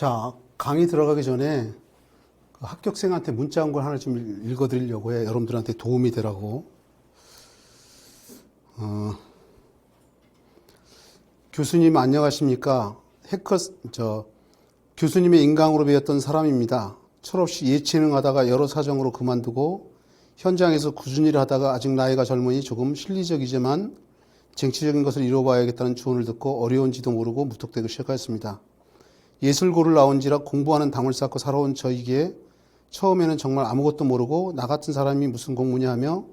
자, 강의 들어가기 전에 그 합격생한테 문자 온 걸 하나 좀 읽어드리려고 해. 여러분들한테 도움이 되라고. 교수님 안녕하십니까? 교수님의 인강으로 배웠던 사람입니다. 철없이 예체능하다가 여러 사정으로 그만두고 현장에서 꾸준히 일을 하다가 아직 나이가 젊으니 조금 실리적이지만 쟁취적인 것을 이뤄봐야겠다는 조언을 듣고 어려운지도 모르고 무턱대고 시작하였습니다. 예술고를 나온지라 공부하는 담을 쌓고 살아온 저에게 처음에는 정말 아무것도 모르고 나 같은 사람이 무슨 공부냐 하며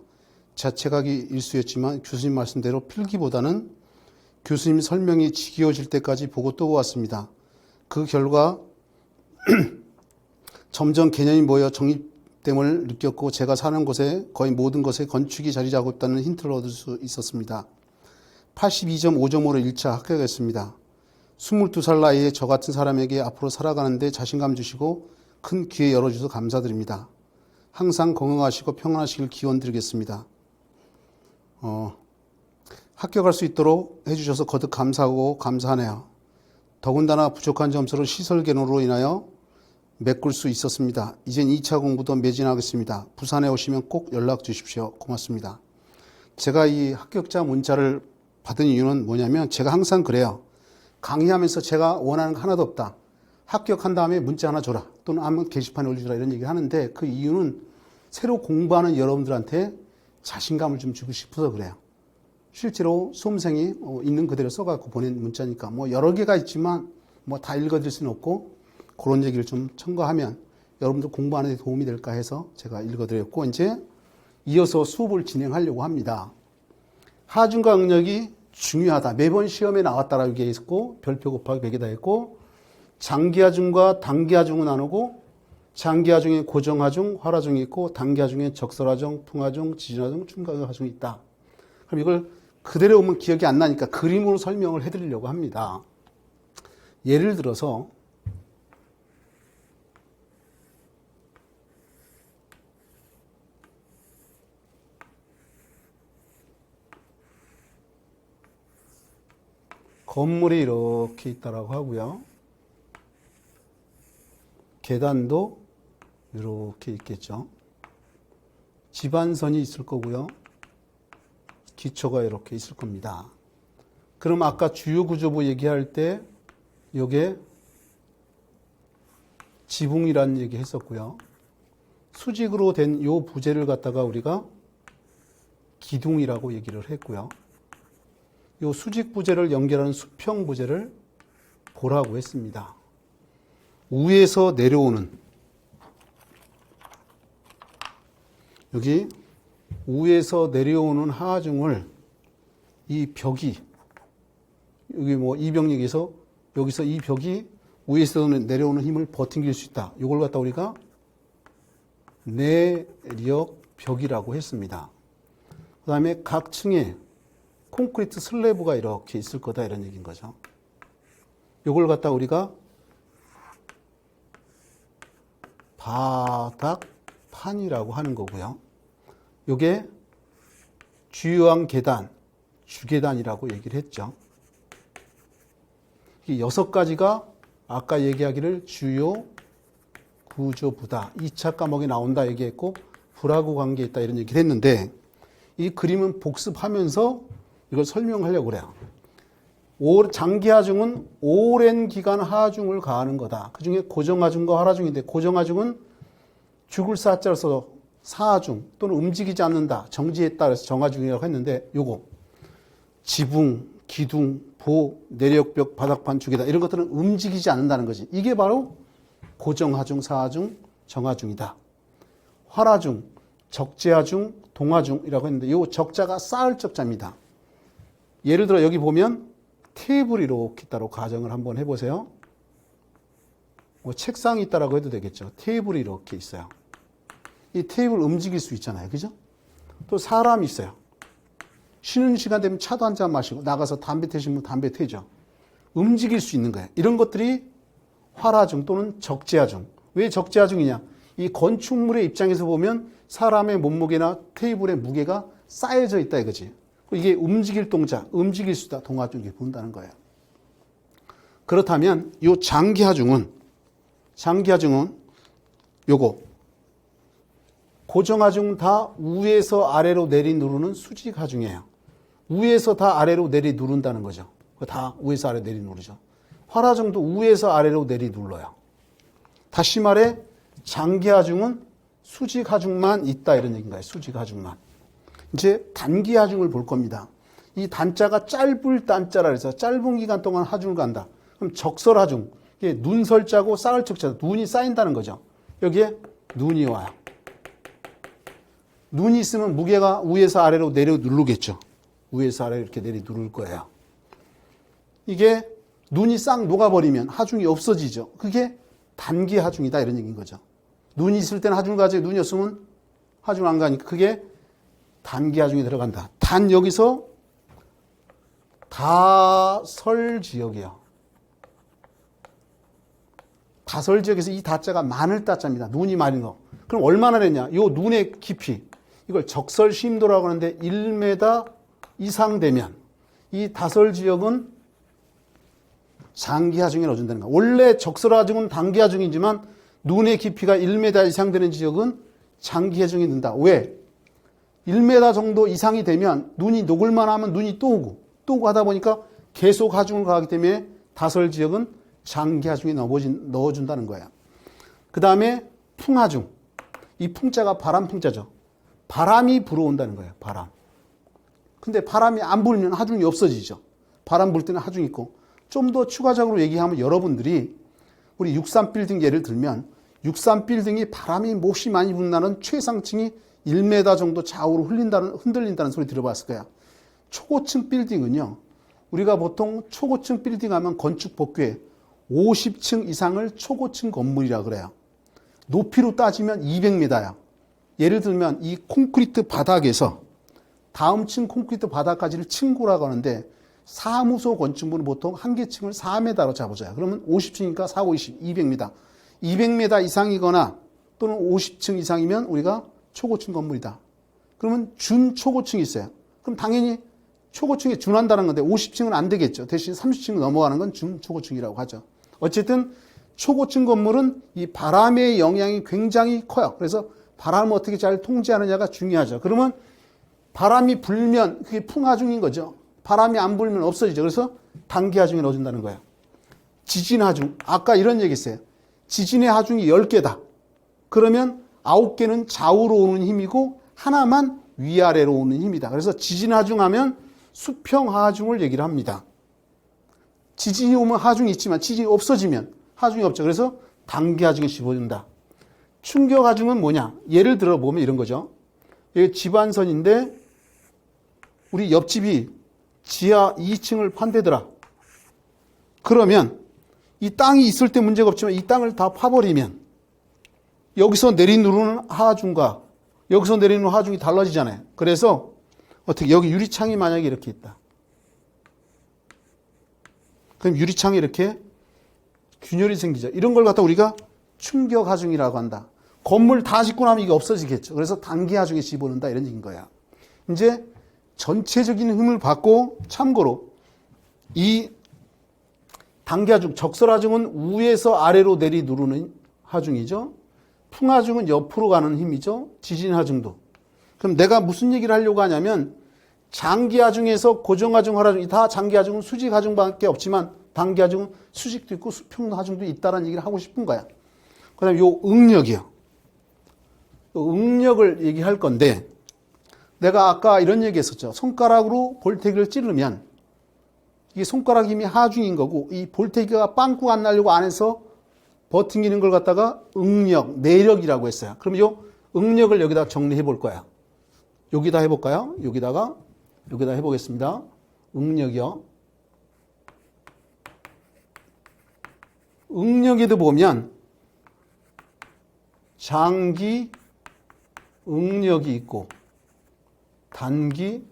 자책하기 일쑤였지만 교수님 말씀대로 필기보다는 교수님 설명이 지겨워질 때까지 보고 또 보았습니다. 그 결과 점점 개념이 모여 정립됨을 느꼈고 제가 사는 곳에 거의 모든 것에 건축이 자리 잡고 있다는 힌트를 얻을 수 있었습니다. 82.5점으로 1차 합격했습니다. 22살 나이에 저 같은 사람에게 앞으로 살아가는데 자신감 주시고 큰 기회 열어주셔서 감사드립니다. 항상 건강하시고 평안하시길 기원드리겠습니다. 합격할 수 있도록 해주셔서 거듭 감사하고 감사하네요. 더군다나 부족한 점수로 시설 개론으로 인하여 메꿀 수 있었습니다. 이젠 2차 공부도 매진하겠습니다. 부산에 오시면 꼭 연락 주십시오. 고맙습니다. 제가 이 합격자 문자를 받은 이유는 뭐냐면 제가 항상 그래요. 강의하면서 제가 원하는 거 하나도 없다. 합격한 다음에 문자 하나 줘라. 또는 한번 게시판에 올려주라 이런 얘기를 하는데 그 이유는 새로 공부하는 여러분들한테 자신감을 좀 주고 싶어서 그래요. 실제로 수험생이 있는 그대로 써갖고 보낸 문자니까 뭐 여러 개가 있지만 뭐 다 읽어드릴 수는 없고 그런 얘기를 좀 첨가하면 여러분들 공부하는 데 도움이 될까 해서 제가 읽어드렸고 이제 이어서 수업을 진행하려고 합니다. 하중과 응력이 중요하다. 매번 시험에 나왔다라고 얘기했고 별표 곱하기 100이다 했고 장기하중과 단기하중을 나누고 장기하중에 고정하중, 활하중이 있고 단기하중에 적설하중, 풍하중, 지진하중, 충각하중이 있다. 그럼 이걸 그대로 오면 기억이 안 나니까 그림으로 설명을 해드리려고 합니다. 예를 들어서 건물이 이렇게 있다라고 하고요. 계단도 이렇게 있겠죠. 지반선이 있을 거고요. 기초가 이렇게 있을 겁니다. 그럼 아까 주요 구조부 얘기할 때 이게 지붕이라는 얘기 했었고요. 수직으로 된 요 부재를 갖다가 우리가 기둥이라고 얘기를 했고요. 요 수직 부재를 연결하는 수평 부재를 보라고 했습니다. 위에서 내려오는 여기 위에서 내려오는 하중을 이 벽이 여기 뭐 이병력에서 여기서 이 벽이 위에서 내려오는 힘을 버팅길 수 있다. 이걸 갖다 우리가 내력벽이라고 했습니다. 그 다음에 각 층에 콘크리트 슬래브가 이렇게 있을 거다 이런 얘기인 거죠. 이걸 갖다 우리가 바닥판이라고 하는 거고요. 이게 주요한 계단, 주계단이라고 얘기를 했죠. 이 6가지가 아까 얘기하기를 주요 구조부다. 2차 과목에 나온다 얘기했고 불하고 관계에 있다 이런 얘기를 했는데 이 그림은 복습하면서 이걸 설명하려고 그래요. 장기하중은 오랜 기간 하중을 가하는 거다. 그 중에 고정하중과 활하중인데 고정하중은 죽을 사자를 써서 사하중 또는 움직이지 않는다. 정지했다 그래서 정하중이라고 했는데 요거 지붕, 기둥, 보, 내력벽, 바닥판, 주계다 이런 것들은 움직이지 않는다는 거지. 이게 바로 고정하중, 사하중, 정하중이다. 활하중, 적재하중, 동하중이라고 했는데 요 적자가 쌓을 적자입니다. 예를 들어 여기 보면 테이블이 이렇게 있다고 가정을 한번 해보세요. 뭐 책상이 있다라고 해도 되겠죠. 테이블이 이렇게 있어요. 이 테이블 움직일 수 있잖아요. 그죠? 또 사람이 있어요. 쉬는 시간 되면 차도 한잔 마시고 나가서 담배 태시면 담배 태죠. 움직일 수 있는 거예요. 이런 것들이 활하중 또는 적재하중. 왜 적재하중이냐? 이 건축물의 입장에서 보면 사람의 몸무게나 테이블의 무게가 쌓여져 있다 이거지. 이게 움직일 동작, 움직일 수다 동하중 이렇게 본다는 거예요. 그렇다면 이 장기하중은 장기하중은 요거 고정하중은 다 위에서 아래로 내리 누르는 수직하중이에요. 위에서 다 아래로 내리 누른다는 거죠. 다 위에서 아래로 내리 누르죠. 활하중도 위에서 아래로 내리 눌러요. 다시 말해 장기하중은 수직하중만 있다 이런 얘기인가요? 수직하중만. 이제 단기하중을 볼 겁니다. 이 단자가 짧을 단자라 해서 짧은 기간 동안 하중을 간다. 그럼 적설하중. 이게 눈설자고 쌓을 척자. 눈이 쌓인다는 거죠. 여기에 눈이 와요. 눈이 있으면 무게가 위에서 아래로 내려 누르겠죠. 위에서 아래로 이렇게 내리 누를 거예요. 이게 눈이 싹 녹아버리면 하중이 없어지죠. 그게 단기 하중이다 이런 얘기인 거죠. 눈이 있을 때는 하중을 가지고 눈이 없으면 하중 안 가니까 그게 단기 하중이 들어간다. 단 여기서 다설지역이요. 다설지역에서 이 다자가 많을 다자입니다. 눈이 많은 거. 그럼 얼마나 됐냐? 요 눈의 깊이. 이걸 적설심도라고 하는데 1m 이상 되면 이 다설지역은 장기하중에 넣어준다는 거야. 원래 적설하중은 단기하중이지만 눈의 깊이가 1m 이상 되는 지역은 장기하중에 넣는다. 왜? 1m 정도 이상이 되면 눈이 녹을만 하면 눈이 또 오고 하다 보니까 계속 하중을 가기 때문에 다설지역은 장기하중에 넣어준다는 거야. 그 다음에 풍하중. 이 풍자가 바람풍자죠. 바람이 불어온다는 거예요. 바람. 근데 바람이 안 불면 하중이 없어지죠. 바람 불 때는 하중이 있고. 좀 더 추가적으로 얘기하면 여러분들이 우리 63빌딩 예를 들면 63빌딩이 바람이 몹시 많이 분다는 최상층이 1m 정도 좌우로 흔들린다는 소리 들어봤을 거야. 초고층 빌딩은요. 우리가 보통 초고층 빌딩 하면 건축 법규에 50층 이상을 초고층 건물이라 그래요. 높이로 따지면 200m야. 예를 들면 이 콘크리트 바닥에서 다음 층 콘크리트 바닥까지를 층고라고 하는데 사무소 건축물은 보통 한 개 층을 4m로 잡아줘요. 그러면 50층이니까 4, 5, 20, 200m. 200m 이상이거나 또는 50층 이상이면 우리가 초고층 건물이다. 그러면 준초고층이 있어요. 그럼 당연히 초고층에 준한다는 건데 50층은 안 되겠죠. 대신 30층 넘어가는 건 중초고층이라고 하죠. 어쨌든 초고층 건물은 이 바람의 영향이 굉장히 커요. 그래서 바람을 어떻게 잘 통제하느냐가 중요하죠. 그러면 바람이 불면 그게 풍하중인 거죠. 바람이 안 불면 없어지죠. 그래서 단기하중에 넣어준다는 거예요. 지진하중. 아까 이런 얘기 했어요. 지진의 하중이 10개다. 그러면 9개는 좌우로 오는 힘이고 하나만 위아래로 오는 힘이다. 그래서 지진하중 하면 수평하중을 얘기를 합니다. 지진이 오면 하중이 있지만 지진이 없어지면 하중이 없죠. 그래서 단기하중에 집어준다. 충격하중은 뭐냐? 예를 들어 보면 이런 거죠. 여기 집안선인데 우리 옆집이 지하 2층을 판대더라. 그러면 이 땅이 있을 때 문제가 없지만 이 땅을 다 파버리면 여기서 내리누르는 하중과 여기서 내리누르는 하중이 달라지잖아요. 그래서 어떻게 여기 유리창이 만약에 이렇게 있다. 그럼 유리창에 이렇게 균열이 생기죠. 이런 걸 갖다 우리가 충격하중이라고 한다. 건물 다 짓고 나면 이게 없어지겠죠. 그래서 단기하중에 집어넣는다 이런 얘기인 거야. 이제 전체적인 힘을 받고 참고로 이 단기하중, 적설하중은 위에서 아래로 내리 누르는 하중이죠. 풍하중은 옆으로 가는 힘이죠. 지진하중도. 그럼 내가 무슨 얘기를 하려고 하냐면 장기하중에서 고정하중, 활하중 다 장기하중은 수직하중밖에 없지만 단기하중은 수직도 있고 수평하중도 있다는 얘기를 하고 싶은 거야. 그 다음에 요 응력이요. 요 응력을 얘기할 건데 내가 아까 이런 얘기 했었죠. 손가락으로 볼테기를 찌르면 이게 손가락 힘이 하중인 거고 이 볼테기가 빵꾸 안 나려고 안에서 버팅기는 걸 갖다가 응력, 내력이라고 했어요. 그럼 이 응력을 여기다 정리해 볼 거야. 여기다 해볼까요? 여기다 해보겠습니다. 응력이요. 응력에도 보면 장기 응력이 있고 단기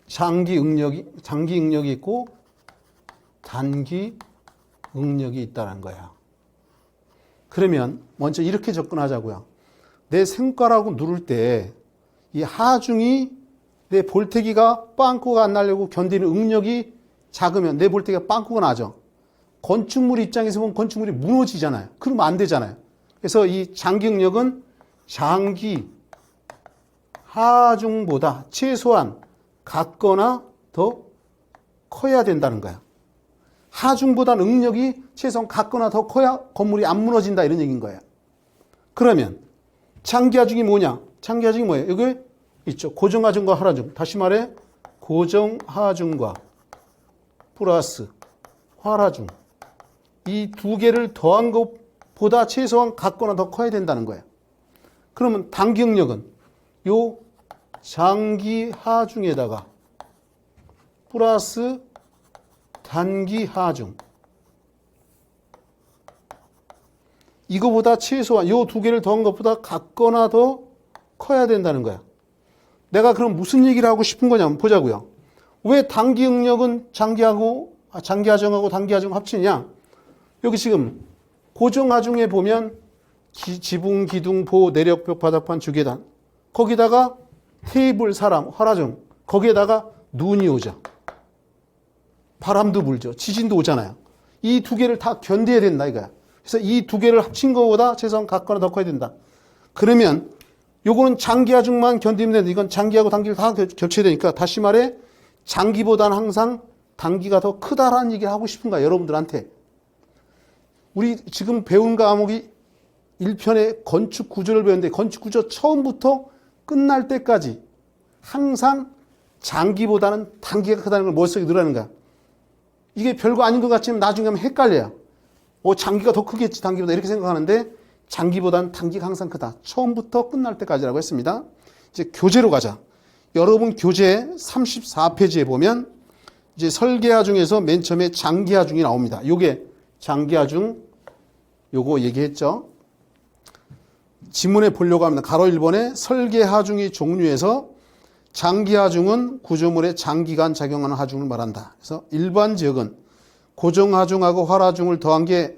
장기 응력이 있고 단기 응력이 있다는 거야. 그러면 먼저 이렇게 접근하자고요. 내 손가락으로 누를 때 이 하중이 내 볼테기가 빵꾸가 안 나려고 견디는 응력이 작으면 내 볼테기가 빵꾸가 나죠. 건축물 입장에서 보면 건축물이 무너지잖아요. 그러면 안 되잖아요. 그래서 이 장기 응력은 장기 하중보다 최소한 같거나 더 커야 된다는 거야. 하중보다 응력이 최소한 같거나 더 커야 건물이 안 무너진다 이런 얘기인 거예요. 그러면 장기 하중이 뭐냐? 장기 하중이 뭐예요? 여기 있죠. 고정 하중과 하하중. 다시 말해 고정 하중과 플러스 하하중. 이 두 개를 더한 것보다 최소한 같거나 더 커야 된다는 거예요. 그러면 단기 응력은 요 장기 하중에다가 플러스 단기 하중. 이거보다 최소한 요 두 개를 더한 것보다 같거나 더 커야 된다는 거야. 내가 그럼 무슨 얘기를 하고 싶은 거냐 한번 보자고요. 왜 단기 응력은 장기 하중하고 단기 하중 합치냐? 여기 지금 고정 하중에 보면 지붕, 기둥, 보, 내력벽, 바닥판, 주계단. 거기다가 테이블, 사람, 화라중. 거기에다가 눈이 오죠. 바람도 불죠. 지진도 오잖아요. 이 두 개를 다 견뎌야 된다 이거야. 그래서 이 두 개를 합친 것보다 최소한 같거나 더 커야 된다. 그러면 요거는 장기 하중만 견디면 되는데 이건 장기하고 단기를 다 겹쳐야 되니까 다시 말해 장기보다는 항상 단기가 더 크다라는 얘기를 하고 싶은 거야. 여러분들한테. 우리 지금 배운 과목이 1편의 건축 구조를 배웠는데 건축 구조 처음부터 끝날 때까지 항상 장기보다는 단기가 크다는 걸 머릿속에 넣으라는 거야. 이게 별거 아닌 것 같지만 나중에 하면 헷갈려요. 장기가 더 크겠지 단기보다 이렇게 생각하는데 장기보다는 단기가 항상 크다. 처음부터 끝날 때까지라고 했습니다. 이제 교재로 가자. 여러분 교재 34페이지에 보면 이제 설계하중에서 맨 처음에 장기하중이 나옵니다. 요게 장기하중 요거 얘기했죠. 지문에 보려고 합니다. 가로 1번에 설계하중의 종류에서 장기하중은 구조물에 장기간 작용하는 하중을 말한다. 그래서 일반 지역은 고정하중하고 활하중을 더한 게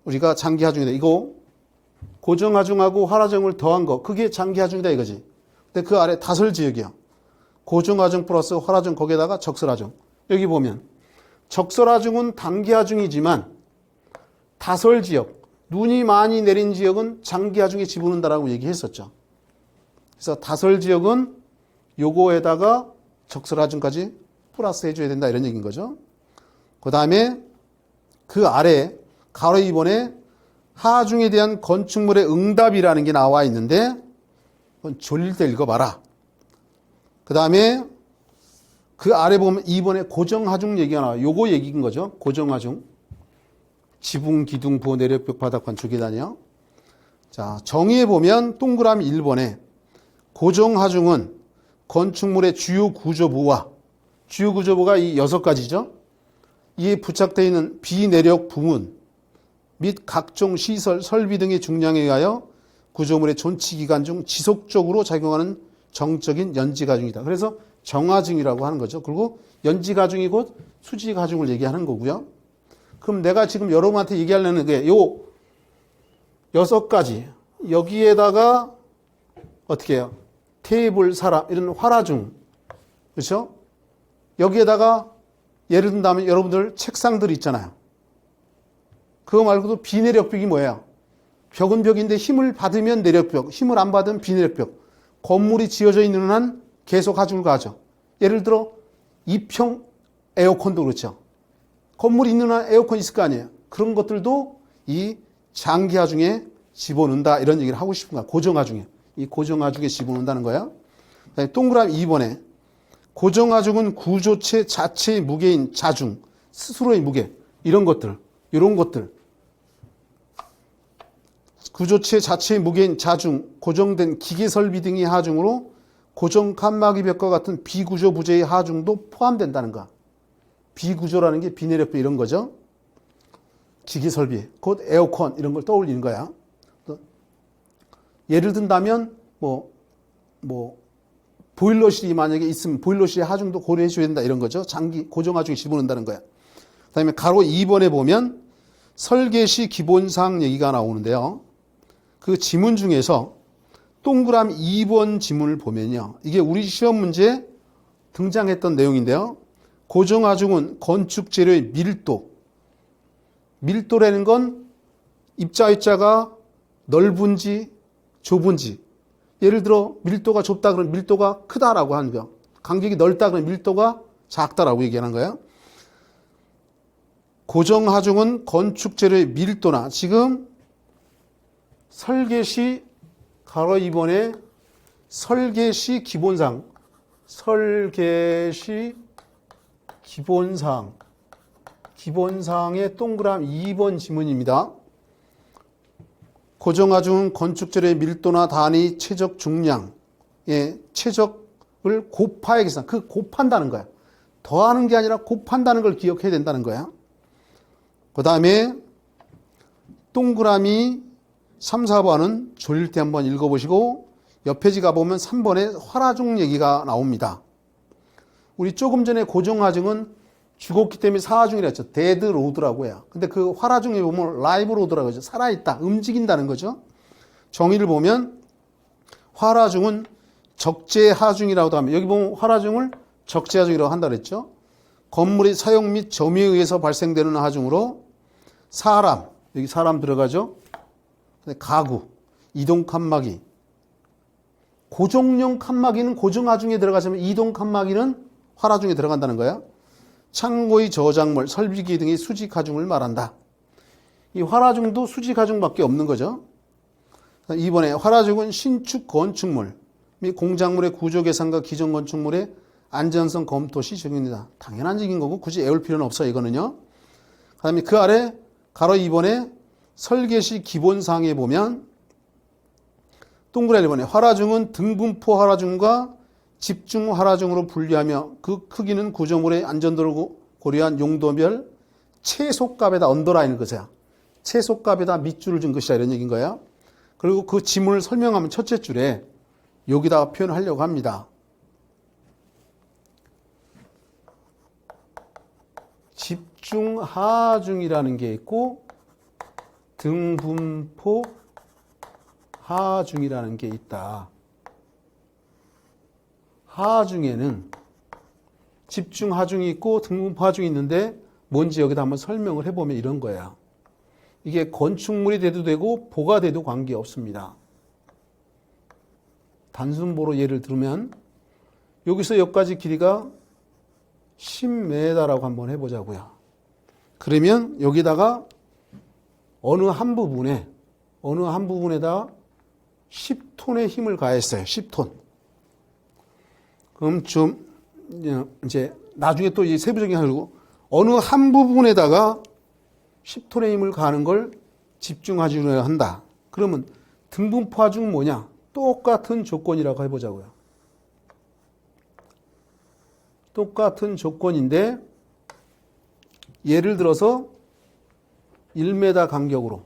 우리가 장기하중이다. 이거 고정하중하고 활하중을 더한 거 그게 장기하중이다 이거지. 근데 그 아래 다설지역이요. 고정하중 플러스 활하중 거기에다가 적설하중. 여기 보면 적설하중은 단기하중이지만 다설지역 눈이 많이 내린 지역은 장기하중에 집어넣는다라고 얘기했었죠. 그래서 다설지역은 요거에다가 적설하중까지 플러스 해줘야 된다 이런 얘기인 거죠. 그 다음에 그 아래 가로 2번에 하중에 대한 건축물의 응답이라는 게 나와 있는데 그건 졸릴 때 읽어봐라. 그 다음에 그 아래 보면 2번에 고정하중 얘기가 나와요. 요거 얘기인 거죠. 고정하중. 지붕, 기둥, 보, 내력벽, 바닥판, 주계단이요. 자, 정의에 보면 동그라미 1번에 고정하중은 건축물의 주요 구조부와 주요 구조부가 이 6가지죠. 이에 부착되어 있는 비내력 부문 및 각종 시설, 설비 등의 중량에 의하여 구조물의 존치기간 중 지속적으로 작용하는 정적인 연지가중이다. 그래서 정하중이라고 하는 거죠. 그리고 연지가중이 곧 수지가중을 얘기하는 거고요. 그럼 내가 지금 여러분한테 얘기하려는 게 요 6가지 여기에다가 어떻게 해요? 테이블, 사람 이런 활하중 그렇죠? 여기에다가 예를 든다면 여러분들 책상들 있잖아요. 그거 말고도 비내력벽이 뭐예요? 벽은 벽인데 힘을 받으면 내력벽, 힘을 안 받으면 비내력벽. 건물이 지어져 있는 한 계속 하중을 가죠. 예를 들어 2평 에어컨도 그렇죠. 건물이 있는 한 에어컨 있을 거 아니에요. 그런 것들도 이 장기하중에 집어넣는다 이런 얘기를 하고 싶은 거야. 고정하중에. 이 고정하중에 집어넣는다는 거야. 동그라미 2번에 고정하중은 구조체 자체의 무게인 자중, 스스로의 무게 이런 것들, 이런 것들 구조체 자체의 무게인 자중, 고정된 기계 설비 등의 하중으로 고정 칸막이 벽과 같은 비구조 부재의 하중도 포함된다는 거야. 비구조라는 게 비내력벽 이런 거죠. 기계 설비, 곧 에어컨 이런 걸 떠올리는 거야. 예를 든다면 보일러실이 만약에 있으면 보일러실의 하중도 고려해 줘야 된다 이런 거죠. 장기 고정 하중에 집어넣는다는 거야. 그다음에 가로 2번에 보면 설계 시 기본사항 얘기가 나오는데요. 그 지문 중에서 동그라미 2번 지문을 보면요. 이게 우리 시험 문제에 등장했던 내용인데요. 고정하중은 건축 재료의 밀도. 밀도라는 건 입자 입자가 넓은지 좁은지. 예를 들어 밀도가 좁다 그러면 밀도가 크다라고 하는 거. 간격이 넓다 그러면 밀도가 작다라고 얘기하는 거예요. 고정하중은 건축 재료의 밀도나 지금 설계 시 가로 2번에 설계 시 기본상 기본상의 동그라미 2번 지문입니다. 고정하중은 건축 재료의 밀도나 단위 최적 중량의 최적을 곱하야겠어. 그 곱한다는 거야. 더하는 게 아니라 곱한다는 걸 기억해야 된다는 거야. 그 다음에 동그라미 3, 4번은 졸릴 때 한번 읽어보시고 옆 페이지 가보면 3번에 활화중 얘기가 나옵니다. 우리 조금 전에 고정하중은 죽었기 때문에 사화중이라 했죠. 데드 로드라고 해요. 근데 그 활화중에 보면 라이브 로드라고 하죠. 살아있다, 움직인다는 거죠. 정의를 보면 활화중은 적재하중이라고도 합니다. 여기 보면 활화중을 적재하중이라고 한다 그랬죠. 건물의 사용 및 점유에 의해서 발생되는 하중으로 사람, 여기 사람 들어가죠. 가구, 이동 칸막이, 고정용 칸막이는 고정하중에 들어가지만 이동 칸막이는 활화중에 들어간다는 거야. 창고의 저작물, 설비기 등의 수직하중을 말한다. 이 활화중도 수직하중밖에 없는 거죠. 이번에 활화중은 신축 건축물 및 공작물의 구조 개선과 기존 건축물의 안전성 검토 시 적용입니다. 당연한 얘기인 거고 굳이 애울 필요는 없어요. 이거는요. 그 다음에 그 아래 가로 2번에 설계 시 기본사항에 보면 동그라미 1번에 활화중은 등분포 활화중과 집중 활화중으로 분리하며 그 크기는 구조물의 안전도를 고려한 용도별 최소값에다 언더라인을 그세요. 최소값에다 밑줄을 준 것이다 이런 얘기인 거예요. 그리고 그 지문을 설명하면 첫째 줄에 여기다가 표현하려고 합니다. 집중 하중이라는 게 있고 등분포 하중이라는 게 있다. 하중에는 집중 하중이 있고 등분포 하중이 있는데 뭔지 여기다 한번 설명을 해보면 이런 거야. 이게 건축물이 돼도 되고 보가 돼도 관계없습니다. 단순보로 예를 들면 여기서 여기까지 길이가 10m라고 한번 해보자고요. 그러면 여기다가 어느 한 부분에다 10톤의 힘을 가했어요. 10톤. 그럼 좀 이제 나중에 또 이 세부적인 하려고 어느 한 부분에다가 10톤의 힘을 가하는 걸 집중하중이라 한다. 그러면 등분포 하중은 뭐냐? 똑같은 조건이라고 해보자고요. 똑같은 조건인데 예를 들어서 1m 간격으로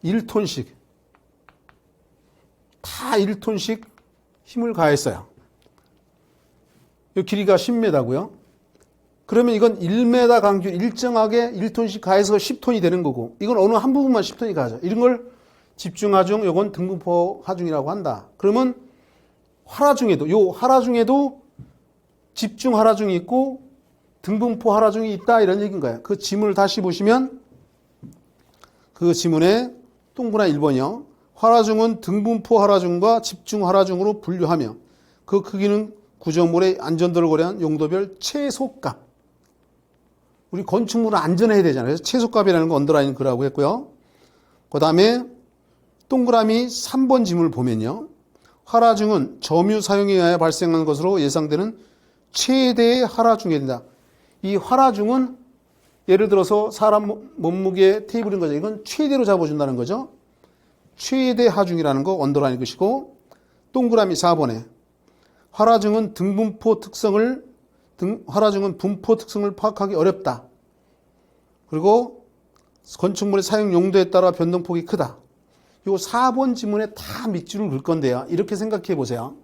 (1톤씩) 다 1톤씩 힘을 가했어요. 이 길이가 10m고요. 그러면 이건 1m 간격 일정하게 1톤씩 가해서 10톤이 되는 거고 이건 어느 한 부분만 10톤이 가죠. 이런 걸 집중하중, 이건 등분포 하중이라고 한다. 그러면 활화중에도 요 활화중에도 집중 활화중이 있고 등분포 활화중이 있다 이런 얘기인 거예요. 그 지문을 다시 보시면 그 지문에 동그라미 1번이요. 활화중은 등분포 활화중과 집중 활화중으로 분류하며 그 크기는 구조물의 안전도를 고려한 용도별 최소값. 우리 건축물은 안전해야 되잖아요. 그래서 최소값이라는 거 언더라인 그라고 했고요. 그 다음에 동그라미 3번 지문을 보면요. 활화중은 점유 사용에 의하여 발생한 것으로 예상되는 최대의 활화중이 된다. 이 활화중은 예를 들어서 사람 몸무게 테이블인 거죠. 이건 최대로 잡아준다는 거죠. 최대 하중이라는 거 언더라인 것이고 동그라미 4번에 활화중은 활화중은 분포 특성을 파악하기 어렵다. 그리고 건축물의 사용 용도에 따라 변동폭이 크다. 요 4번 지문에 다 밑줄을 긋을 건데요. 이렇게 생각해 보세요.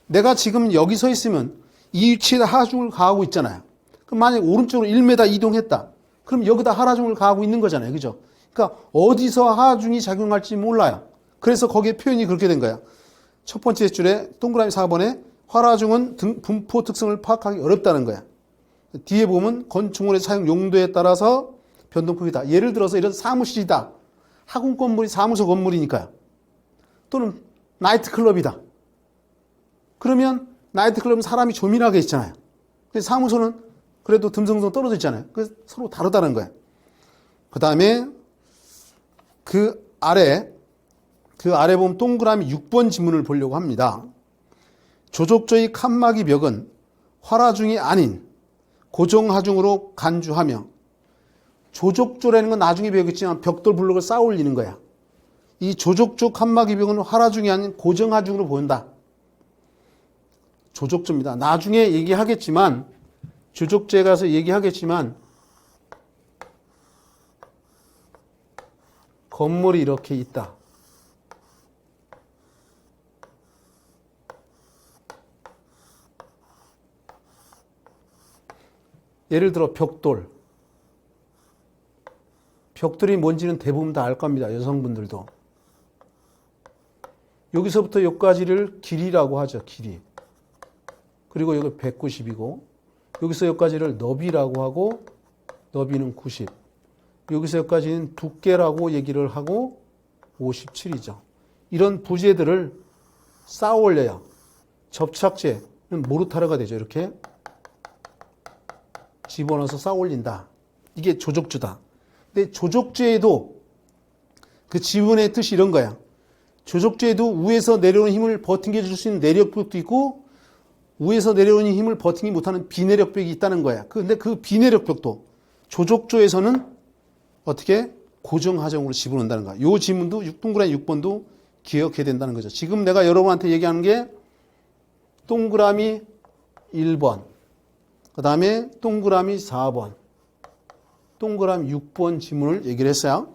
내가 지금 여기 서 있으면 이 위치에다 하중을 가하고 있잖아요. 그럼 만약 오른쪽으로 1m 이동했다. 그럼 여기다 하라중을 가하고 있는 거잖아요. 그죠? 그러니까 어디서 하중이 작용할지 몰라요. 그래서 거기에 표현이 그렇게 된 거야. 첫 번째 줄에 동그라미 4번에 하라중은 분포 특성을 파악하기 어렵다는 거야. 뒤에 보면 건축물의 사용 용도에 따라서 변동폭이다. 예를 들어서 이런 사무실이다. 학원 건물이 사무소 건물이니까요. 또는 나이트클럽이다. 그러면 나이트클럽은 사람이 조민하게 있잖아요. 사무소는 그래도 듬성듬성 떨어져 있잖아요. 그래서 서로 다르다는 거예요. 그 다음에 그 아래 보면 동그라미 6번 지문을 보려고 합니다. 조족조의 칸막이 벽은 활하중이 아닌 고정하중으로 간주하며, 조족조라는 건 나중에 배우겠지만 벽돌 블록을 쌓아 올리는 거야. 이 조족조 칸막이 벽은 활하중이 아닌 고정하중으로 보인다. 조족조입니다. 나중에 얘기하겠지만, 조족조에 가서 얘기하겠지만, 건물이 이렇게 있다. 예를 들어 벽돌. 벽돌이 뭔지는 대부분 다 알 겁니다. 여성분들도. 여기서부터 여기까지를 길이라고 하죠. 길이. 그리고 여기 190이고 여기서 여기까지를 너비라고 하고 너비는 90. 여기서 여기까지는 두께라고 얘기를 하고 57이죠. 이런 부재들을 쌓아 올려요. 접착제는 모르타르가 되죠. 이렇게 집어넣어서 쌓아 올린다. 이게 조족조다. 근데 조족제에도 그 지문의 뜻이 이런 거야. 조족제에도 위에서 내려오는 힘을 버팅겨 줄 수 있는 내력벽도 있고 위에서 내려오는 힘을 버팅이 못하는 비내력벽이 있다는 거야. 근데 그 비내력벽도 조족조에서는 어떻게 고정하정으로 집어넣는다는 거야. 이 지문도 6동그라미 6번도 기억해야 된다는 거죠. 지금 내가 여러분한테 얘기하는 게 동그라미 1번, 그 다음에 동그라미 4번, 동그라미 6번 지문을 얘기를 했어요.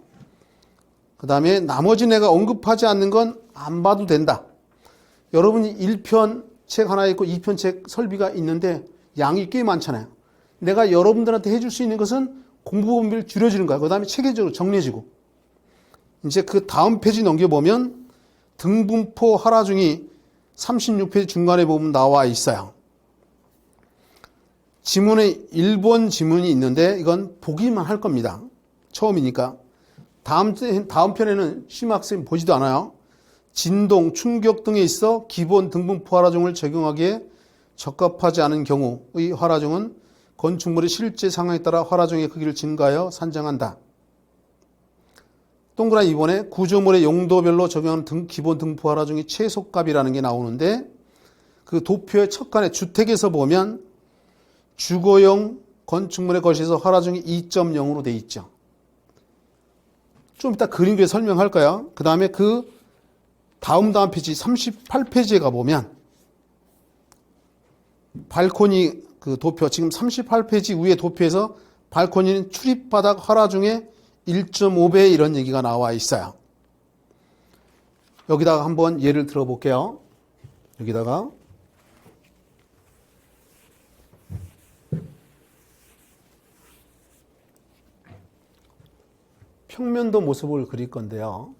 그 다음에 나머지 내가 언급하지 않는 건 안 봐도 된다. 여러분이 1편 책 하나 있고 2편 책 설비가 있는데 양이 꽤 많잖아요. 내가 여러분들한테 해줄 수 있는 것은 공부 범위를 줄여주는 거야. 그 다음에 체계적으로 정리해주고. 이제 그 다음 페이지 넘겨보면 등분포 하라중이 36페이지 중간에 보면 나와 있어요. 지문에 1번 지문이 있는데 이건 보기만 할 겁니다. 처음이니까. 다음 편에는 심학생 보지도 않아요. 진동, 충격 등에 있어 기본 등분포 하라중을 적용하기에 적합하지 않은 경우의 하라중은 건축물의 실제 상황에 따라 하라중의 크기를 증가하여 산정한다. 동그라미 2번에 구조물의 용도별로 적용하는 기본 등포 하라중의 최소값이라는 게 나오는데 그 도표의 첫 칸에 주택에서 보면 주거용 건축물의 것에서 하라중이 2.0으로 돼 있죠. 좀 이따 그림 그려 설명할까요? 그 다음에 그 다음 페이지 38페이지에 가보면 발코니 그 도표 지금 38페이지 위에 도표에서 발코니는 출입바닥 하라중의 1.5배 이런 얘기가 나와 있어요. 여기다가 한번 예를 들어볼게요. 여기다가 평면도 모습을 그릴 건데요.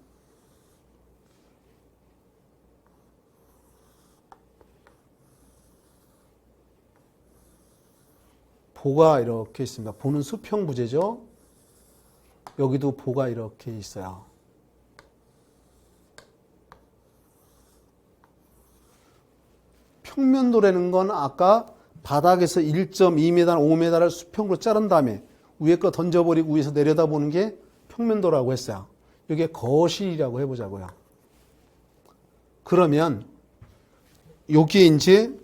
보가 이렇게 있습니다. 보는 수평 부재죠. 여기도 보가 이렇게 있어요. 평면도라는 건 아까 바닥에서 1.2m, 5m를 수평으로 자른 다음에 위에 거 던져버리고 위에서 내려다보는 게 평면도라고 했어요. 이게 거실이라고 해보자고요. 그러면 여기에 이제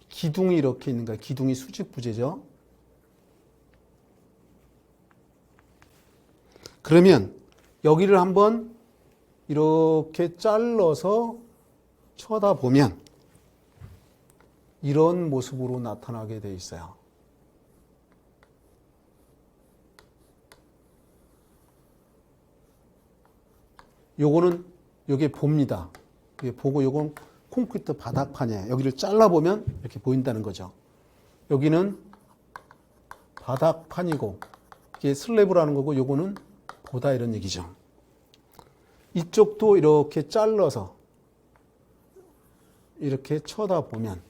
기둥이 이렇게 있는 거야. 기둥이 수직 부재죠. 그러면 여기를 한번 이렇게 잘라서 쳐다보면 이런 모습으로 나타나게 돼 있어요. 요거는 요게 봅니다. 이게 보고 요건 콘크리트 바닥판이에요. 여기를 잘라보면 이렇게 보인다는 거죠. 여기는 바닥판이고 이게 슬래브라는 거고 요거는 보다 이런 얘기죠. 이쪽도 이렇게 잘라서 이렇게 쳐다보면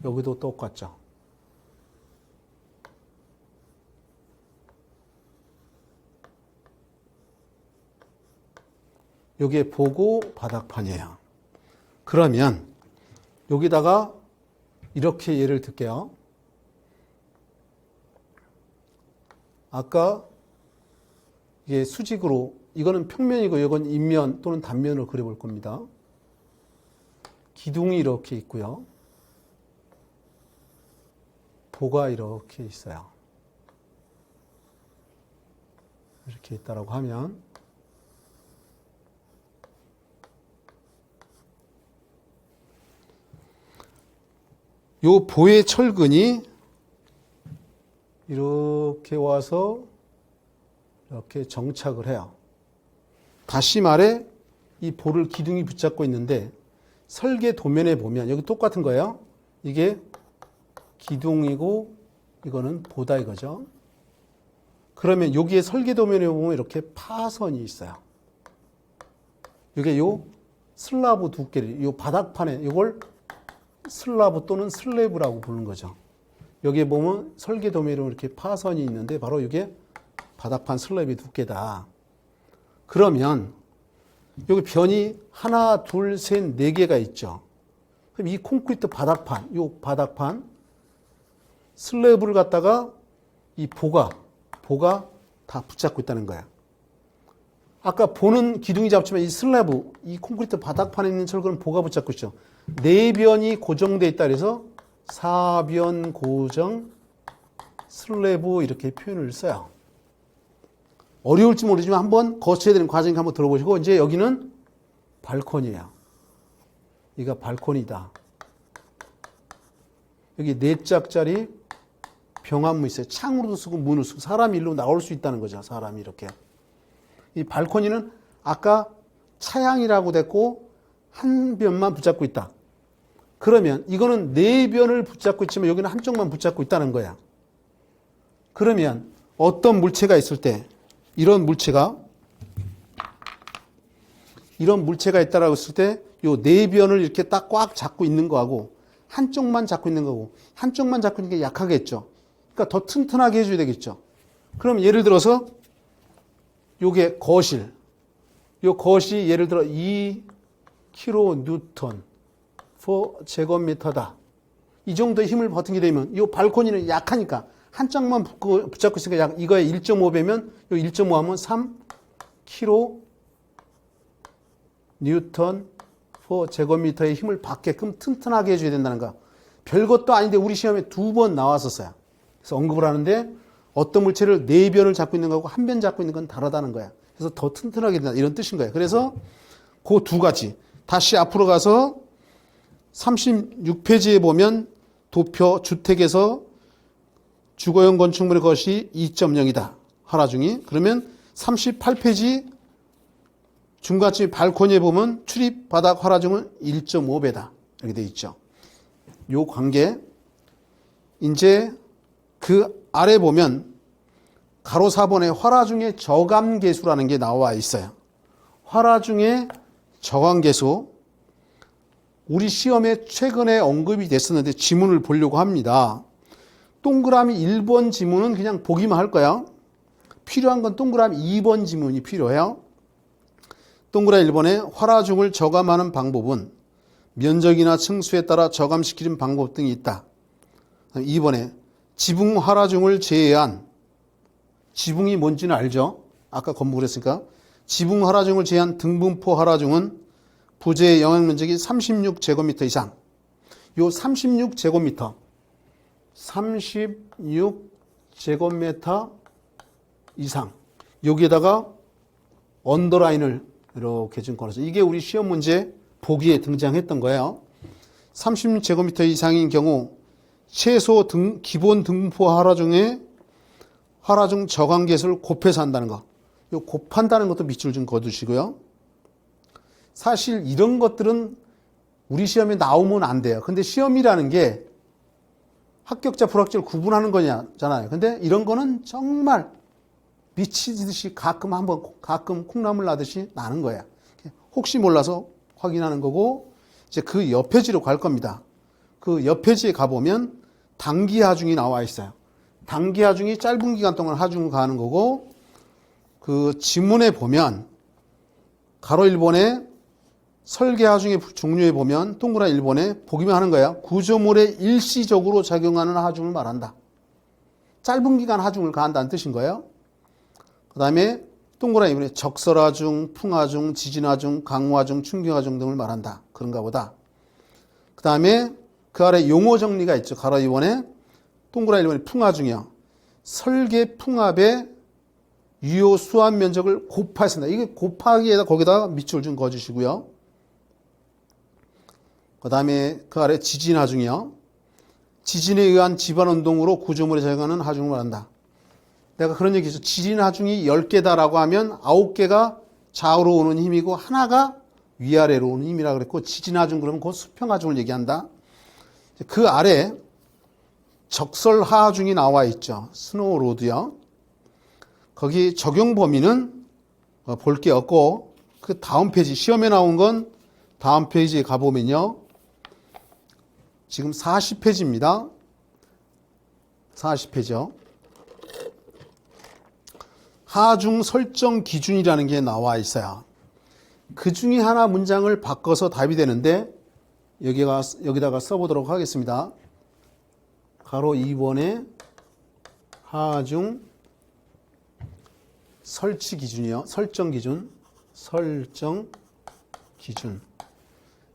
여기도 똑같죠. 여기에 보고 바닥판이에요. 그러면 여기다가 이렇게 예를 들게요. 아까 이게 수직으로 이거는 평면이고 이건 인면 또는 단면으로 그려볼 겁니다. 기둥이 이렇게 있고요. 보가 이렇게 있어요. 이렇게 있다라고 하면 요 보의 철근이 이렇게 와서 이렇게 정착을 해요. 다시 말해 이 보를 기둥이 붙잡고 있는데 설계 도면에 보면 여기 똑같은 거예요. 이게 기둥이고 이거는 보다 이거죠. 그러면 여기에 설계 도면에 보면 이렇게 파선이 있어요. 이게 요 슬라브 두께를 요 바닥판에 이걸 슬라브 또는 슬래브라고 부르는 거죠. 여기에 보면 설계 도면으로 이렇게 파선이 있는데 바로 이게 바닥판 슬랩의 두께다. 그러면 여기 변이 하나, 둘, 셋, 네 개가 있죠. 그럼 이 콘크리트 바닥판, 이 바닥판 슬래브를 갖다가 이 보가 다 붙잡고 있다는 거야. 아까 보는 기둥이 잡지만 이 슬래브, 이 콘크리트 바닥판에 있는 철근은 보가 붙잡고 있죠. 네 변이 고정되어 있다 그래서 사변 고정 슬래브 이렇게 표현을 써요. 어려울지 모르지만 한번 거쳐야 되는 과정을 한번 들어보시고 이제 여기는 발코니예요. 이가 발코니다. 여기 4짝짜리 병합문 있어요. 창으로도 쓰고 문을 쓰고 사람이 일로 나올 수 있다는 거죠. 사람이 이렇게. 이 발코니는 아까 차양이라고 됐고 한 변만 붙잡고 있다. 그러면 이거는 4변을 붙잡고 있지만 여기는 한쪽만 붙잡고 있다는 거야. 그러면 어떤 물체가 있을 때 이런 물체가 있다라고 했을 때 요 4변을 이렇게 딱 꽉 잡고 있는 거하고 한쪽만 잡고 있는 거고 한쪽만 잡고 있는 게 약하겠죠. 그러니까 더 튼튼하게 해줘야 되겠죠. 그럼 예를 들어서 요게 거실. 요 것이 예를 들어 2kN 제곱미터다. 이 정도의 힘을 버티게 되면 이 발코니는 약하니까 한짝만 붙잡고 있으니까 이거에 1.5배면 요 1.5 하면 3kN 제곱미터의 힘을 받게끔 튼튼하게 해줘야 된다는 거. 별것도 아닌데 우리 시험에 2번 나왔었어요. 그래서 언급을 하는데 어떤 물체를 4변을 잡고 있는 거하고 한 변 잡고 있는 건 다르다는 거야. 그래서 더 튼튼하게 된다. 이런 뜻인 거예요. 그래서 그 두 가지. 다시 앞으로 가서 36페이지에 보면 도표 주택에서 주거용 건축물의 것이 2.0이다. 하나중이. 그러면 38페이지 중간쯤 발코니에 보면 출입 바닥 하나중은 1.5배다. 이렇게 되어 있죠. 요 관계. 이제 그 아래 보면 가로 4번에 화라중의 저감계수라는 게 나와 있어요. 화라중의 저감계수. 우리 시험에 최근에 언급이 됐었는데 지문을 보려고 합니다. 동그라미 1번 지문은 그냥 보기만 할 거야. 필요한 건 동그라미 2번 지문이 필요해요. 동그라미 1번에 화라중을 저감하는 방법은 면적이나 층수에 따라 저감시키는 방법 등이 있다. 2번에 지붕 화라중을 제외한 지붕이 뭔지는 알죠? 아까 건물을 했으니까. 지붕 화라중을 제외한 등분포 화라중은 부재의 영향면적이 36제곱미터 이상. 요 36제곱미터. 36제곱미터 이상. 여기에다가 언더라인을 이렇게 좀 걸어서. 이게 우리 시험 문제 보기에 등장했던 거예요. 36제곱미터 이상인 경우 최소 기본 등분포 화라중에 화라중 저감계수를 곱해서 한다는 거. 요 곱한다는 것도 밑줄 좀 그어두시고요. 사실 이런 것들은 우리 시험에 나오면 안 돼요. 근데 시험이라는 게 합격자, 불합격자를 구분하는 거잖아요. 근데 이런 거는 정말 미치듯이 가끔 콩나물 나듯이 나는 거야. 혹시 몰라서 확인하는 거고, 이제 그 옆에 지로 갈 겁니다. 그 옆에 지에 가보면 단기 하중이 나와 있어요. 단기 하중이 짧은 기간 동안 하중을 가는 거고, 그 지문에 보면 가로 1번에 설계 하중의 종류에 보면 동그라미 1번에 보기만 하는 거야. 구조물에 일시적으로 작용하는 하중을 말한다. 짧은 기간 하중을 가한다는 뜻인 거예요. 그 다음에 동그라미 2번에 적설하중, 풍하중, 지진하중, 강우하중, 충격하중 등을 말한다. 그런가 보다. 그 다음에 그 아래 용어 정리가 있죠. 가로 2번에 동그라미 1번에 풍하중이요. 설계 풍합의 유효 수압 면적을 곱하였습니다. 이게 곱하기에다 거기다가 밑줄 좀 그어주시고요. 그 다음에 그 아래 지진 하중이요. 지진에 의한 지반 운동으로 구조물에 작용하는 하중을 말한다. 내가 그런 얘기 했죠. 지진 하중이 10개다라고 하면 9개가 좌우로 오는 힘이고 하나가 위아래로 오는 힘이라 그랬고, 지진 하중 그러면 그 수평 하중을 얘기한다. 그 아래 적설 하중이 나와 있죠. 스노우로드요. 거기 적용 범위는 볼 게 없고, 그 다음 페이지, 시험에 나온 건 다음 페이지에 가보면요. 지금 40페이지입니다. 40페이지요. 하중 설정 기준이라는 게 나와 있어요. 그 중에 하나 문장을 바꿔서 답이 되는데, 여기다가 써보도록 하겠습니다. 가로 2번에 하중 설치 기준이요. 설정 기준.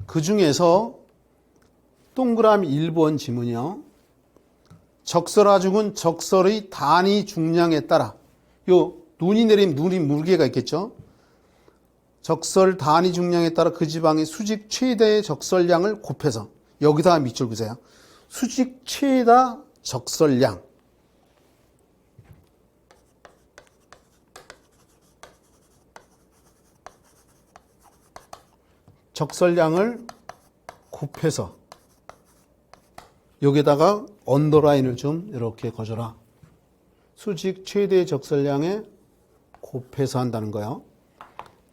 그 중에서 동그라미 1번 지문이요. 적설 하중은 적설의 단위 중량에 따라, 요 눈이 내리면 눈이 무게가 있겠죠. 적설 단위 중량에 따라 그 지방의 수직 최대의 적설량을 곱해서, 여기다 밑줄 그으세요. 수직 최다 적설량. 적설량을 곱해서 여기다가 언더라인을 좀 이렇게 거줘라. 수직 최대 적설량에 곱해서 한다는 거예요.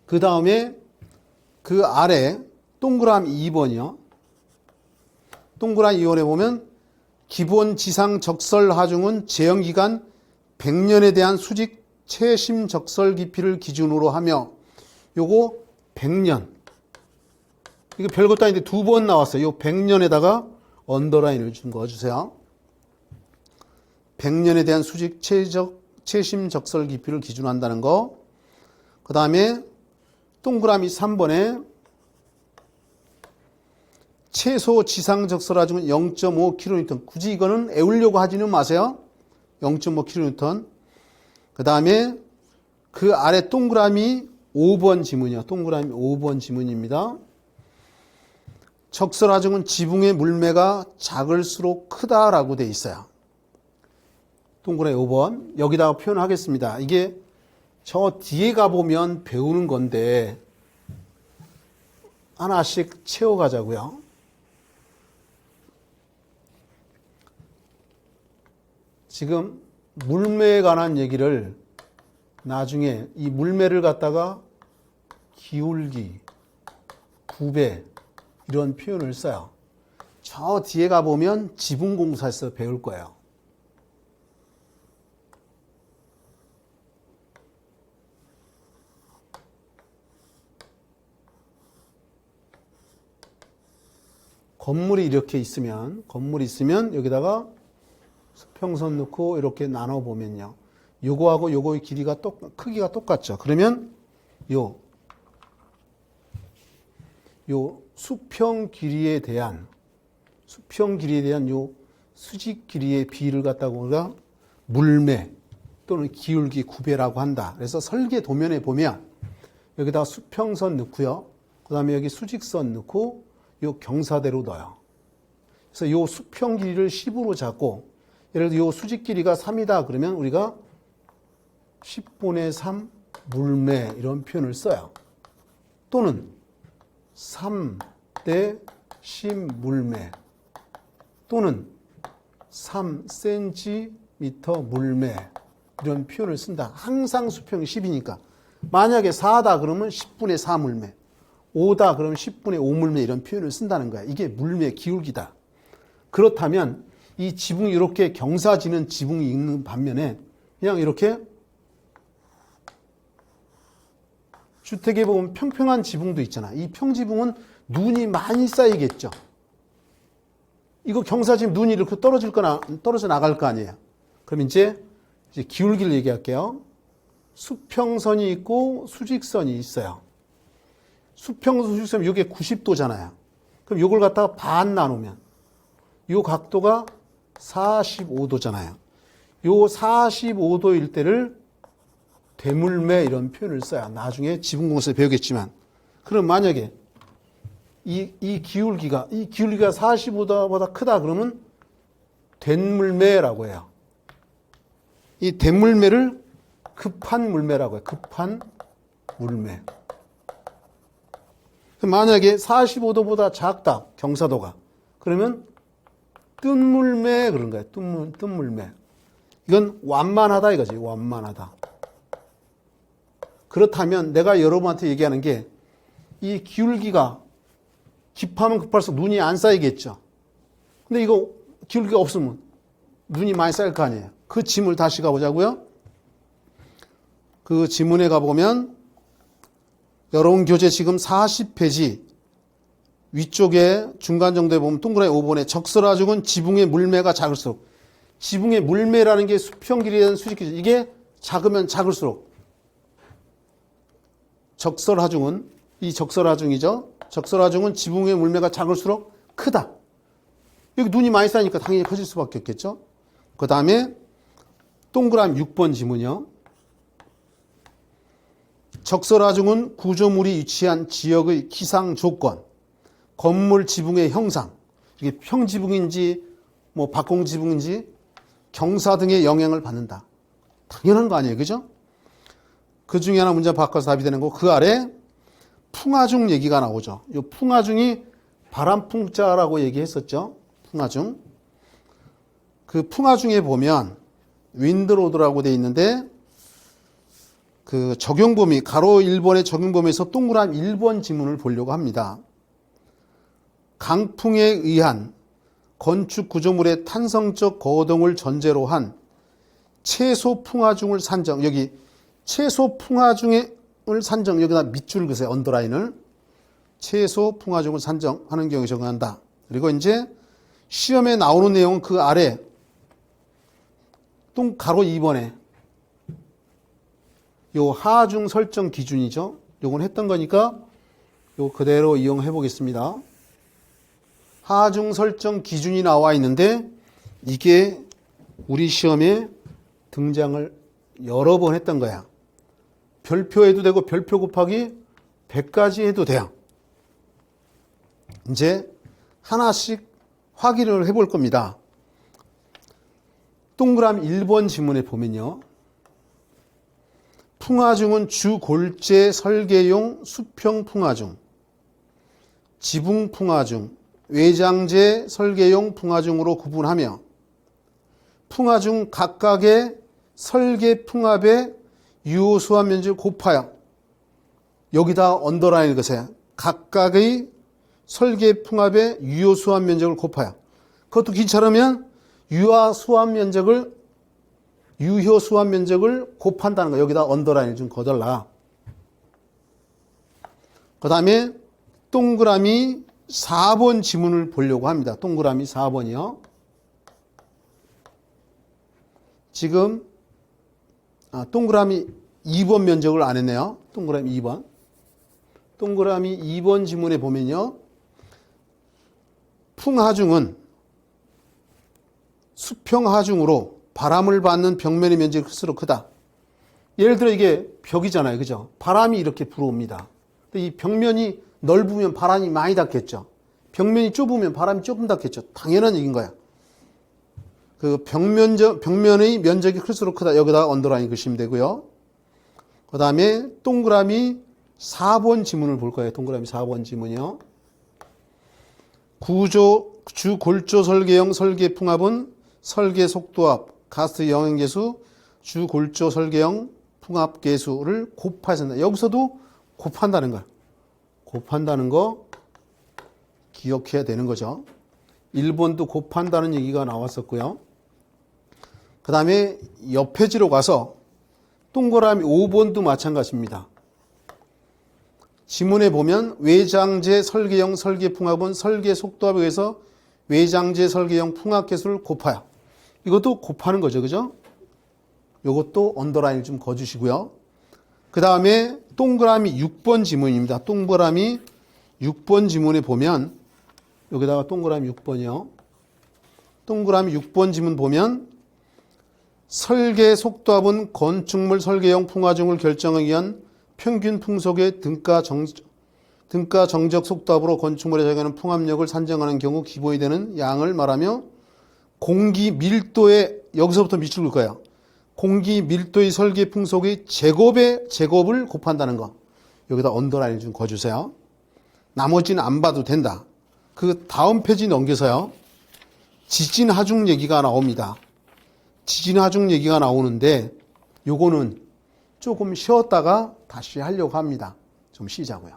그 다음에 그 아래 동그라미 2번이요. 동그라미 2번에 보면 기본 지상 적설 하중은 제형기간 100년에 대한 수직 최심 적설 깊이를 기준으로 하며, 요거 100년. 이거 별것도 아닌데 두 번 나왔어요. 요 100년에다가 언더라인을 좀 그어주세요. 100년에 대한 수직 최심 적설 깊이를 기준한다는 거. 그 다음에 동그라미 3번에 최소 지상 적설 하중은 0.5kN. 굳이 이거는 애우려고 하지는 마세요. 0.5kN. 그 다음에 그 아래 동그라미 5번 지문이요. 동그라미 5번 지문입니다. 적설 하중은 지붕의 물매가 작을수록 크다라고 돼 있어요. 동그라미 5번. 여기다가 표현하겠습니다. 이게 저 뒤에 가보면 배우는 건데 하나씩 채워가자고요. 지금 물매에 관한 얘기를 나중에 이 물매를 갖다가 기울기, 부배 이런 표현을 써요. 저 뒤에 가보면 지붕공사에서 배울 거예요. 건물이 이렇게 있으면, 여기다가 수평선 넣고 이렇게 나눠보면요. 요거하고 요거의 크기가 똑같죠. 그러면 요 수평 길이에 대한 요 수직 길이의 비를 갖다가 우리가 물매 또는 기울기 구배라고 한다. 그래서 설계 도면에 보면 여기다가 수평선 넣고요. 그 다음에 여기 수직선 넣고 요 경사대로 넣어요. 그래서 요 수평 길이를 10으로 잡고, 예를 들어 요 수직 길이가 3이다 그러면 우리가 10분의 3 물매 이런 표현을 써요. 또는 3대 10 물매, 또는 3cm 물매 이런 표현을 쓴다. 항상 수평이 10이니까. 만약에 4다 그러면 10분의 4 물매, 5다 그러면 10분의 5 물매 이런 표현을 쓴다는 거야. 이게 물매 기울기다. 그렇다면 이 지붕이 이렇게 경사지는 지붕이 있는 반면에 그냥 이렇게 주택에 보면 평평한 지붕도 있잖아. 이 평지붕은 눈이 많이 쌓이겠죠. 이거 경사지면 눈이 이렇게 떨어져 나갈 거 아니에요. 그럼 이제 기울기를 얘기할게요. 수평선이 있고 수직선이 있어요. 수평선, 수직선 이게 90도잖아요. 그럼 이걸 갖다가 반 나누면 이 각도가 45도잖아요. 이 45도일 때를 되물매 이런 표현을 써야 나중에 지붕공사에서 배우겠지만, 그럼 만약에 이 기울기가 45도보다 크다 그러면 된물매라고 해요. 이 된물매를 급한 물매라고 해요. 급한 물매. 만약에 45도보다 작다, 경사도가. 그러면 뜬물매 그런 거예요. 뜬물매. 이건 완만하다 이거지. 완만하다. 그렇다면 내가 여러분한테 얘기하는 게 이 기울기가 급하면 급할수록 눈이 안 쌓이겠죠. 근데 이거 기울기가 없으면 눈이 많이 쌓일 거 아니에요. 그 지문을 다시 가보자고요. 그 지문에 가보면 여러분 교재 지금 40페이지 위쪽에 중간 정도에 보면 동그라미 5번에 적설하중은 지붕의 물매가 작을수록, 지붕의 물매라는 게 수평길이든 수직길이 이게 작으면 작을수록 적설하중은 이 적설하중이죠. 적설하중은 지붕의 물매가 작을수록 크다. 여기 눈이 많이 쌓이니까 당연히 커질 수밖에 없겠죠. 그 다음에 동그라미 6번 지문이요. 적설하중은 구조물이 위치한 지역의 기상 조건, 건물 지붕의 형상, 이게 평지붕인지 뭐 박공지붕인지 경사 등의 영향을 받는다. 당연한 거 아니에요, 그죠? 그 중에 하나 문제 바꿔서 답이 되는 거. 그 아래 풍하중 얘기가 나오죠. 이 풍하중이 바람풍자라고 얘기했었죠. 풍하중. 그 풍하중에 보면 윈드로드라고 돼 있는데 그 적용 범위, 가로 1번의 적용 범위에서 동그라미 1번 지문을 보려고 합니다. 강풍에 의한 건축 구조물의 탄성적 거동을 전제로 한 최소 풍하중을 산정, 여기 최소 풍하중을 산정, 여기다 밑줄 그으세요. 언더라인을. 최소 풍하중을 산정하는 경우에 적용한다. 그리고 이제 시험에 나오는 내용은 그 아래 가로 2번에 요 하중 설정 기준이죠. 요건 했던 거니까 요 그대로 이용해 보겠습니다. 하중 설정 기준이 나와 있는데 이게 우리 시험에 등장을 여러 번 했던 거야. 별표 해도 되고 별표 곱하기 100까지 해도 돼요. 이제 하나씩 확인을 해볼 겁니다. 동그라미 1번 지문에 보면요. 풍하중은 주골재 설계용 수평 풍하중, 지붕 풍하중, 외장재 설계용 풍하중으로 구분하며 풍하중 각각의 설계 풍합의 유효 수압 면적을 곱하여, 여기다 언더라인을 그으세요. 각각의 설계 풍합의 유효 수압 면적을 곱하여. 그것도 귀찮으면 유효 수압 면적을 곱한다는 거. 여기다 언더라인을 좀 거달라. 그 다음에 동그라미 4번 지문을 보려고 합니다. 동그라미 4번이요. 지금 동그라미 2번 면적을 안 했네요. 동그라미 2번. 동그라미 2번 지문에 보면요. 풍하중은 수평하중으로 바람을 받는 벽면의 면적이 클수록 크다. 예를 들어 이게 벽이잖아요. 그죠? 바람이 이렇게 불어옵니다. 근데 이 벽면이 넓으면 바람이 많이 닿겠죠. 벽면이 좁으면 바람이 조금 닿겠죠. 당연한 얘기인 거야. 그 벽면의 면적이 클수록 크다. 여기다가 언더라인 그시면 되고요. 그 다음에 동그라미 4번 지문을 볼 거예요. 동그라미 4번 지문이요. 주골조 설계형 설계 풍합은 설계 속도압, 가스 영향계수, 주골조 설계형 풍압계수를 곱해야 된다. 여기서도 곱한다는 거야. 곱한다는 거 기억해야 되는 거죠. 1번도 곱한다는 얘기가 나왔었고요. 그 다음에 옆 페이지로 가서 동그라미 5번도 마찬가지입니다. 지문에 보면 외장재 설계형 설계풍압은 설계 속도압에 의해서 외장재 설계형 풍압계수를 곱하여. 이것도 곱하는 거죠. 그죠? 이것도 언더라인을 좀 거주시고요. 그 다음에 동그라미 6번 지문입니다. 동그라미 6번 지문에 보면 여기다가 동그라미 6번이요. 동그라미 6번 지문 보면 설계 속도압은 건축물 설계형 풍화중을 결정하기 위한 평균 풍속의 등가 정적 속도압으로 건축물에 적용하는 풍압력을 산정하는 경우 기본이 되는 양을 말하며 공기 밀도의 여기서부터 밑줄 긋을 거예요. 공기 밀도의 설계 풍속의 제곱을 곱한다는 거. 여기다 언더라인 좀 거주세요. 나머지는 안 봐도 된다. 그 다음 페이지 넘겨서요. 지진 하중 얘기가 나옵니다. 지진 하중 얘기가 나오는데 요거는 조금 쉬었다가 다시 하려고 합니다. 좀 쉬자고요.